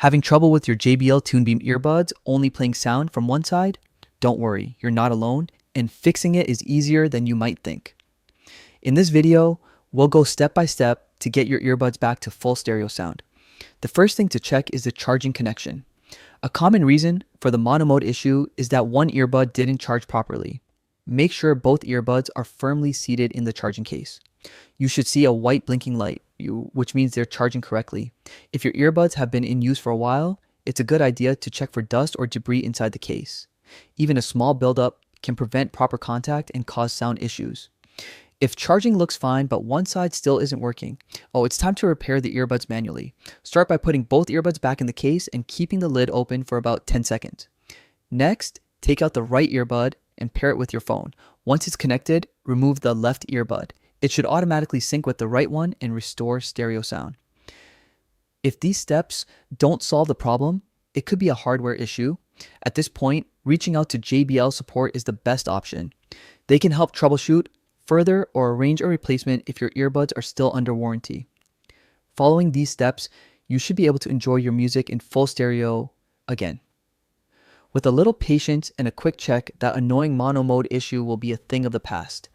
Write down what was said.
Having trouble with your JBL Tune Beam earbuds only playing sound from one side? Don't worry, you're not alone, and fixing it is easier than you might think. In this video, we'll go step by step to get your earbuds back to full stereo sound. The first thing to check is the charging connection. A common reason for the mono mode issue is that one earbud didn't charge properly. Make sure both earbuds are firmly seated in the charging case. You should see a white blinking light, which means they're charging correctly. If your earbuds have been in use for a while, it's a good idea to check for dust or debris inside the case. Even a small buildup can prevent proper contact and cause sound issues. If charging looks fine but one side still isn't working, it's time to repair the earbuds manually. Start by putting both earbuds back in the case and keeping the lid open for about 10 seconds. Next, take out the right earbud and pair it with your phone. Once it's connected, remove the left earbud. It should automatically sync with the right one and restore stereo sound. If these steps don't solve the problem, it could be a hardware issue. At this point, reaching out to JBL support is the best option. They can help troubleshoot further or arrange a replacement if your earbuds are still under warranty. Following these steps, you should be able to enjoy your music in full stereo again. With a little patience and a quick check, that annoying mono mode issue will be a thing of the past.